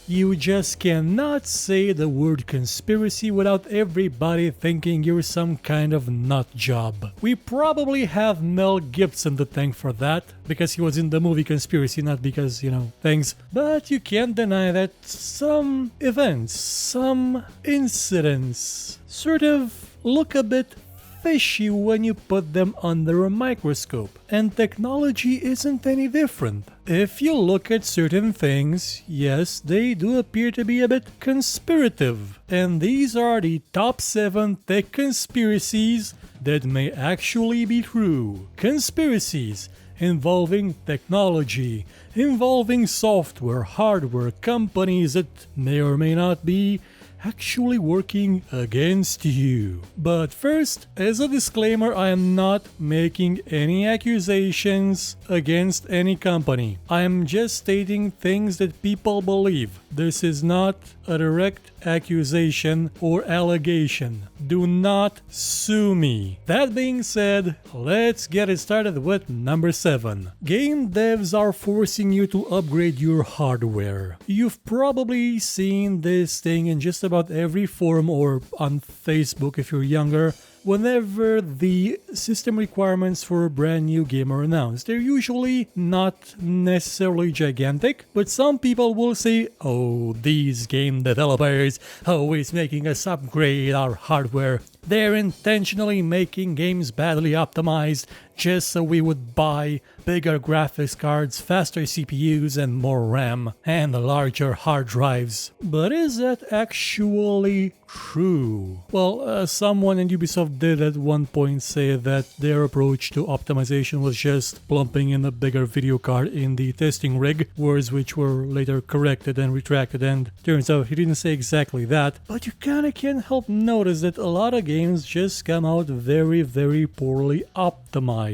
You just cannot say the word conspiracy without everybody thinking you're some kind of nut job. We probably have Mel Gibson to thank for that, because he was in the movie Conspiracy, not because, things. But you can't deny that some events, some incidents sort of look a bit fishy when you put them under a microscope. And technology isn't any different. If you look at certain things, yes, they do appear to be a bit conspirative. And these are the top 7 tech conspiracies that may actually be true. Conspiracies involving technology, involving software, hardware, companies that may or may not be actually working against you. But first, as a disclaimer, I am not making any accusations against any company. I am just stating things that people believe. This is not a direct accusation or allegation. Do not sue me. That being said, let's get it started with number 7. Game devs are forcing you to upgrade your hardware. You've probably seen this thing in just about every forum or on Facebook if you're younger. Whenever the system requirements for a brand new game are announced, they're usually not necessarily gigantic, but some people will say, oh, these game developers always making us upgrade our hardware. They're intentionally making games badly optimized just so we would buy bigger graphics cards, faster CPUs, and more RAM, and larger hard drives. But is that actually true? Well, someone in Ubisoft did at one point say that their approach to optimization was just plumping in a bigger video card in the testing rig, words which were later corrected and retracted, and turns out he didn't say exactly that. But you kinda can't help notice that a lot of games just come out very, very poorly optimized.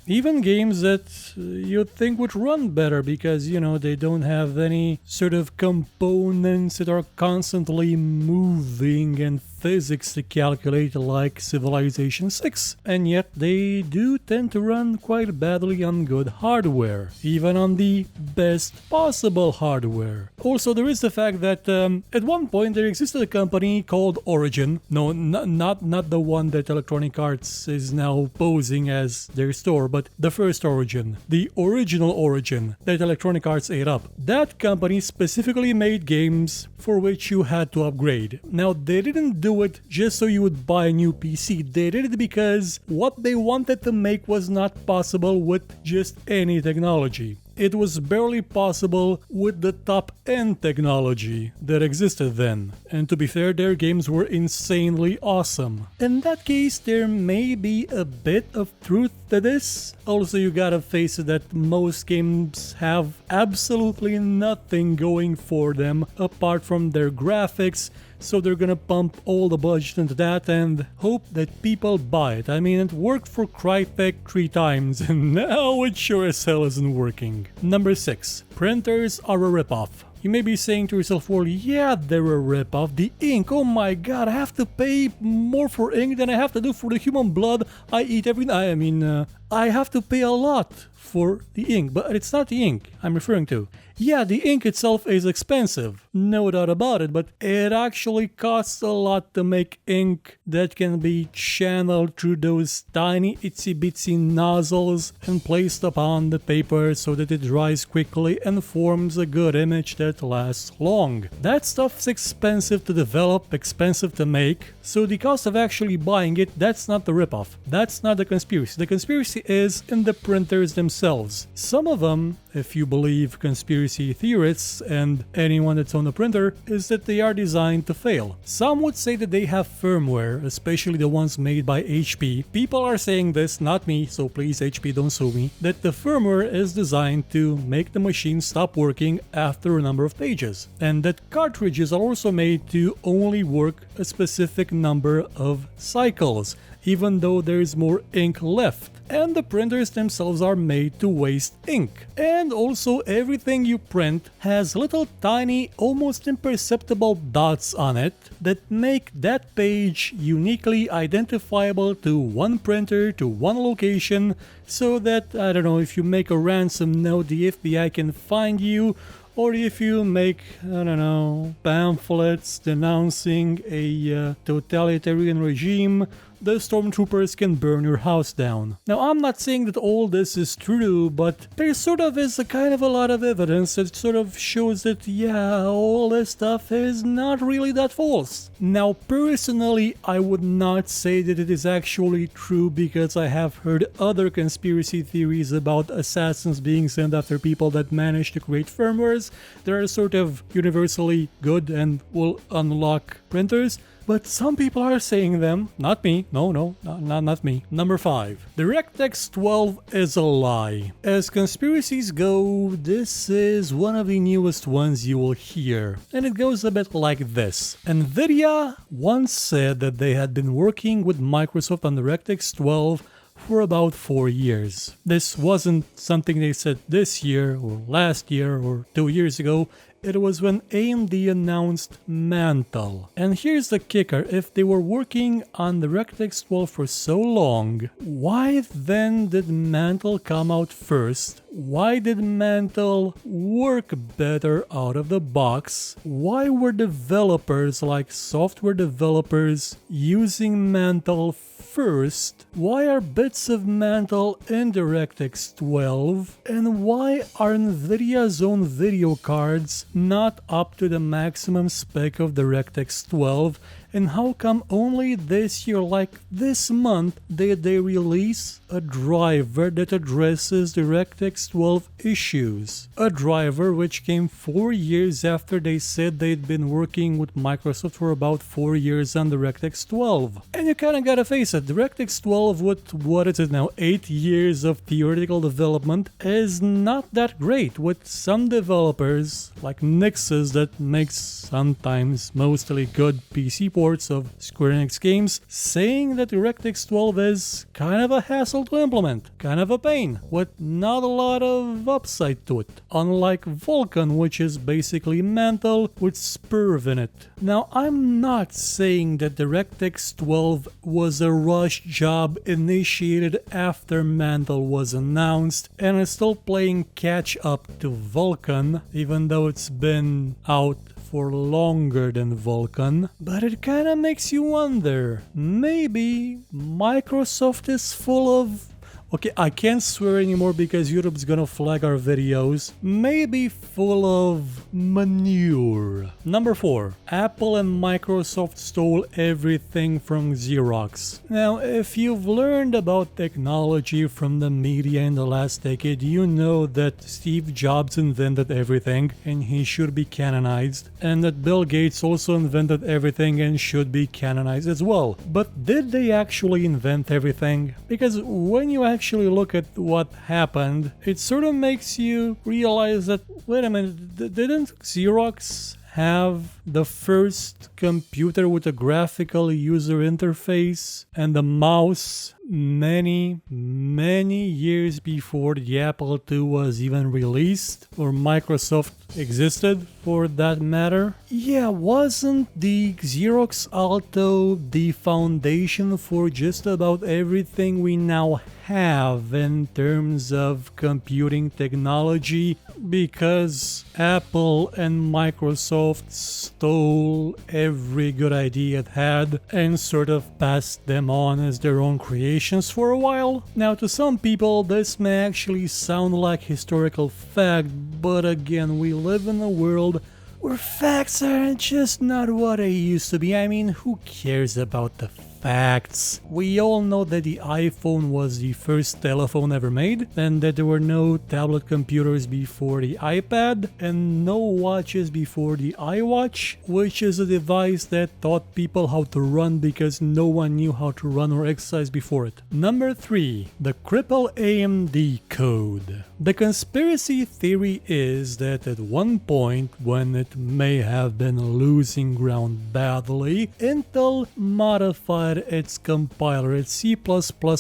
Even games that you'd think would run better because, they don't have any sort of components that are constantly moving and physics to calculate like Civilization 6. And yet they do tend to run quite badly on good hardware, even on the best possible hardware. Also, there is the fact that at one point there existed a company called Origin. No, not the one that Electronic Arts is now posing as their store, but the first Origin, the original Origin that Electronic Arts ate up. That company specifically made games for which you had to upgrade. Now, they didn't do it just so you would buy a new PC. They did it because what they wanted to make was not possible with just any technology. It was barely possible with the top-end technology that existed then. And to be fair, their games were insanely awesome. In that case, there may be a bit of truth to this. Also, you gotta face it that most games have absolutely nothing going for them apart from their graphics, so they're gonna pump all the budget into that and hope that people buy it. I mean, it worked for Crytek 3 times, and now it sure as hell isn't working. Number 6. Printers are a ripoff. You may be saying to yourself, well, yeah, they're a ripoff. The ink, oh my god, I have to pay more for ink than I have to do for the human blood I eat every night. I mean, I have to pay a lot for the ink, but it's not the ink I'm referring to. Yeah, the ink itself is expensive, no doubt about it, but it actually costs a lot to make ink that can be channeled through those tiny itsy bitsy nozzles and placed upon the paper so that it dries quickly and forms a good image that lasts long. That stuff's expensive to develop, expensive to make, so the cost of actually buying it, that's not the ripoff. That's not the conspiracy. The conspiracy is in the printers themselves. Some of them, if you believe conspiracy theorists and anyone that's on a printer, is that they are designed to fail. Some would say that they have firmware, especially the ones made by HP. People are saying this, not me, so please HP don't sue me, that the firmware is designed to make the machine stop working after a number of pages, and that cartridges are also made to only work a specific number of cycles, even though there is more ink left. And the printers themselves are made to waste ink. And also everything you print has little tiny, almost imperceptible dots on it that make that page uniquely identifiable to one printer, to one location, so that, I don't know, if you make a ransom note, the FBI can find you, or if you make, I don't know, pamphlets denouncing a totalitarian regime, the stormtroopers can burn your house down. Now, I'm not saying that all this is true, but there sort of is a kind of a lot of evidence that sort of shows that, yeah, all this stuff is not really that false. Now, personally, I would not say that it is actually true because I have heard other conspiracy theories about assassins being sent after people that manage to create firmwares that are sort of universally good and will unlock printers. But some people are saying them. Not me. No, not me. Number 5. DirectX 12 is a lie. As conspiracies go, this is one of the newest ones you will hear. And it goes a bit like this. Nvidia once said that they had been working with Microsoft on DirectX 12 for about 4 years. This wasn't something they said this year or last year or 2 years ago. It was when AMD announced Mantle. And here's the kicker, if they were working on the DirectX 12 for so long, why then did Mantle come out first? Why did Mantle work better out of the box? Why were developers like software developers using Mantle first? Why are bits of Mantle in DirectX 12? And why are Nvidia's own video cards not up to the maximum spec of DirectX 12? And how come only this year, like this month, did they release a driver that addresses DirectX 12 issues? A driver which came 4 years after they said they'd been working with Microsoft for about 4 years on DirectX 12. And you kinda gotta face it, DirectX 12 with, what is it now, 8 years of theoretical development is not that great, with some developers, like Nix's that makes sometimes mostly good PC ports of Square Enix games, saying that DirectX 12 is kind of a hassle to implement, kind of a pain, with not a lot of upside to it, unlike Vulkan, which is basically Mantle with Spurv in it. Now, I'm not saying that DirectX 12 was a rush job initiated after Mantle was announced and is still playing catch up to Vulkan, even though it's been out for longer than Vulkan, but it kinda makes you wonder, maybe Microsoft is full of... Okay, I can't swear anymore because YouTube's gonna flag our videos. Maybe full of manure. Number 4. Apple and Microsoft stole everything from Xerox. Now, if you've learned about technology from the media in the last decade, you know that Steve Jobs invented everything and he should be canonized, and that Bill Gates also invented everything and should be canonized as well. But did they actually invent everything? Because when you actually look at what happened, it sort of makes you realize that, wait a minute, didn't Xerox have the first computer with a graphical user interface and the mouse many years before the Apple II was even released, or Microsoft existed for that matter? Yeah, wasn't the Xerox Alto the foundation for just about everything we now have in terms of computing technology? Because Apple and Microsoft stole every good idea it had and sort of passed them on as their own creations for a while. Now, to some people this may actually sound like historical fact, but again, we live in a world where facts are just not what they used to be. I mean, who cares about the facts? We all know that the iPhone was the first telephone ever made, and that there were no tablet computers before the iPad, and no watches before the iWatch, which is a device that taught people how to run because no one knew how to run or exercise before it. Number 3. The crippled AMD code. The conspiracy theory is that at one point, when it may have been losing ground badly, Intel modified its compiler, its C++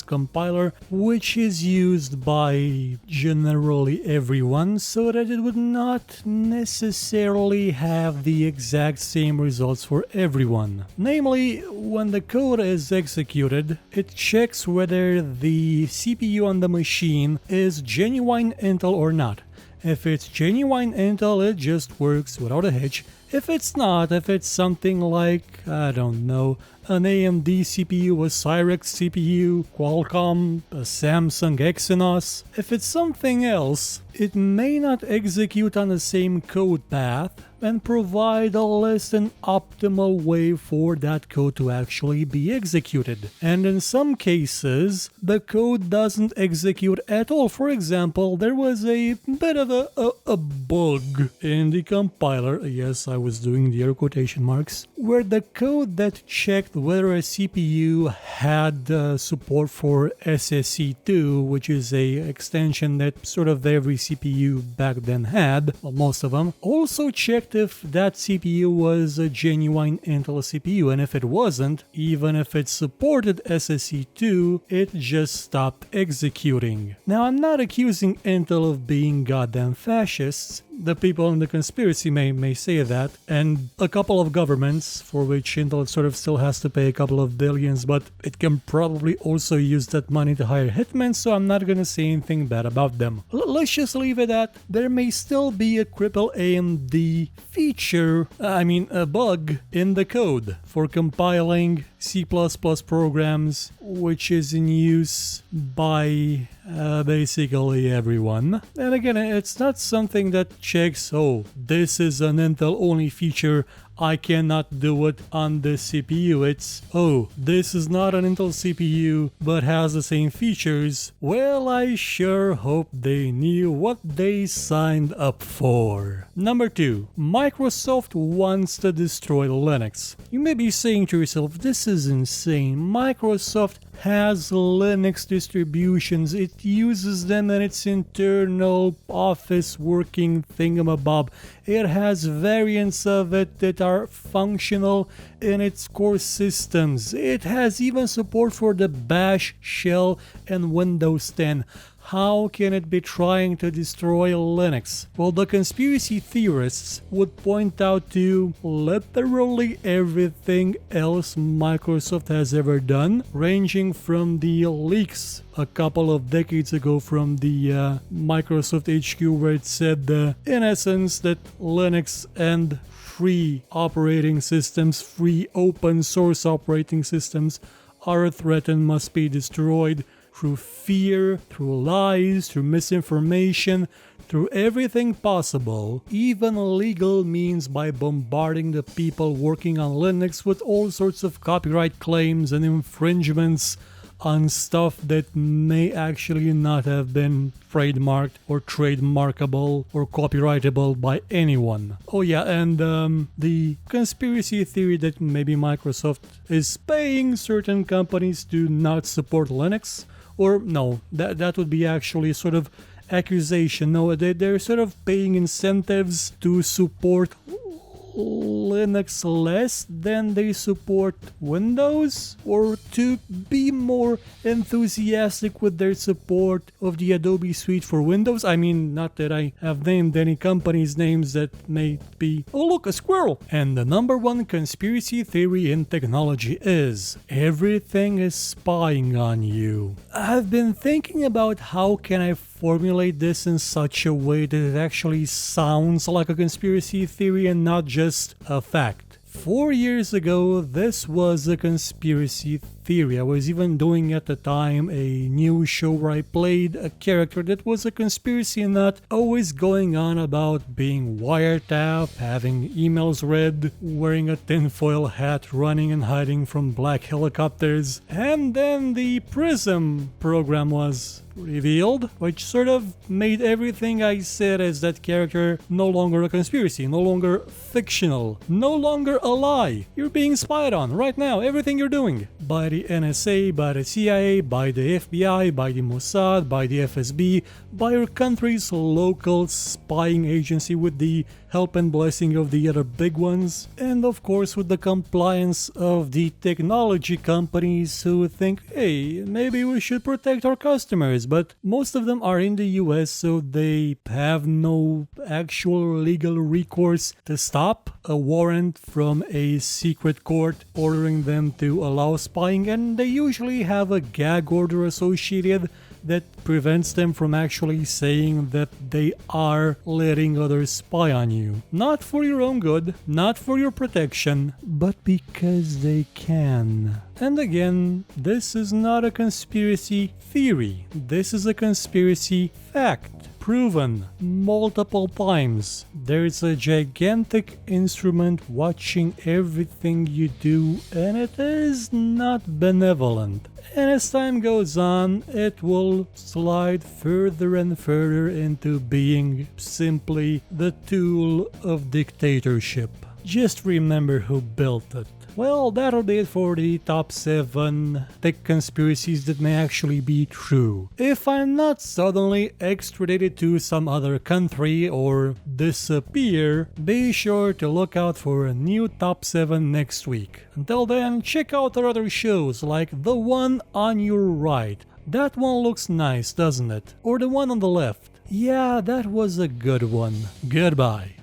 compiler, which is used by generally everyone, so that it would not necessarily have the exact same results for everyone. Namely, when the code is executed, it checks whether the CPU on the machine is genuine Intel or not. If it's genuine Intel, it just works without a hitch. If it's not, if it's something like, I don't know, an AMD CPU, a Cyrix CPU, Qualcomm, a Samsung Exynos, if it's something else, it may not execute on the same code path and provide a less than optimal way for that code to actually be executed. And in some cases, the code doesn't execute at all. For example, there was a bit of a bug in the compiler, yes, I was doing the air quotation marks, where the code that checked whether a CPU had support for SSE2, which is a extension that sort of every CPU back then had, well, most of them, also checked if that CPU was a genuine Intel CPU, and if it wasn't, even if it supported SSE2, it just stopped executing. Now, I'm not accusing Intel of being goddamn fascists. The people in the conspiracy may say that, and a couple of governments for which Intel sort of still has to pay a couple of billions, but it can probably also use that money to hire hitmen, so I'm not gonna say anything bad about them. Let's just leave it at there may still be a crippled AMD feature, a bug in the code for compiling C++ programs, which is in use by basically everyone. And again, it's not something that checks, oh, this is an Intel only feature, I cannot do it on this CPU. It's, oh, this is not an Intel CPU but has the same features. Well, I sure hope they knew what they signed up for. Number 2. Microsoft wants to destroy Linux. You may be saying to yourself, this is insane. Microsoft has Linux distributions. It uses them in its internal office working thingamabob. It has variants of it that are functional in its core systems. It has even support for the Bash shell and Windows 10. How can it be trying to destroy Linux? Well, the conspiracy theorists would point out to literally everything else Microsoft has ever done, ranging from the leaks a couple of decades ago from the Microsoft HQ, where it said, in essence, that Linux and free operating systems, free open source operating systems are a threat and must be destroyed, through fear, through lies, through misinformation, through everything possible, even legal means, by bombarding the people working on Linux with all sorts of copyright claims and infringements on stuff that may actually not have been trademarked or trademarkable or copyrightable by anyone. Oh yeah, and the conspiracy theory that maybe Microsoft is paying certain companies to not support Linux, or no, that would be actually sort of accusation. No, they're sort of paying incentives to support Linux less than they support Windows, or to be more enthusiastic with their support of the Adobe suite for Windows. I mean, not that I have named any companies' names that may be, oh look, a squirrel. And the number one conspiracy theory in technology is everything is spying on you. I've been thinking about how can I formulate this in such a way that it actually sounds like a conspiracy theory and not just a fact. 4 years ago, this was a conspiracy theory. I was even doing at the time a new show where I played a character that was a conspiracy nut, always going on about being wiretapped, having emails read, wearing a tinfoil hat, running and hiding from black helicopters. And then the Prism program was revealed, which sort of made everything I said as that character no longer a conspiracy, no longer fictional, no longer a lie. You're being spied on right now, everything you're doing. By the NSA, by the CIA, by the FBI, by the Mossad, by the FSB, by your country's local spying agency with the help and blessing of the other big ones, and of course with the compliance of the technology companies who think, hey, maybe we should protect our customers, but most of them are in the US, so they have no actual legal recourse to stop a warrant from a secret court ordering them to allow spying, and they usually have a gag order associated that prevents them from actually saying that they are letting others spy on you. Not for your own good, not for your protection, but because they can. And again, this is not a conspiracy theory. This is a conspiracy fact. Proven multiple times. There's a gigantic instrument watching everything you do, and it is not benevolent. And as time goes on, it will slide further and further into being simply the tool of dictatorship. Just remember who built it. Well, that'll be it for the top 7 tech conspiracies that may actually be true. If I'm not suddenly extradited to some other country or disappear, be sure to look out for a new top 7 next week. Until then, check out our other shows like the one on your right. That one looks nice, doesn't it? Or the one on the left. Yeah, that was a good one. Goodbye.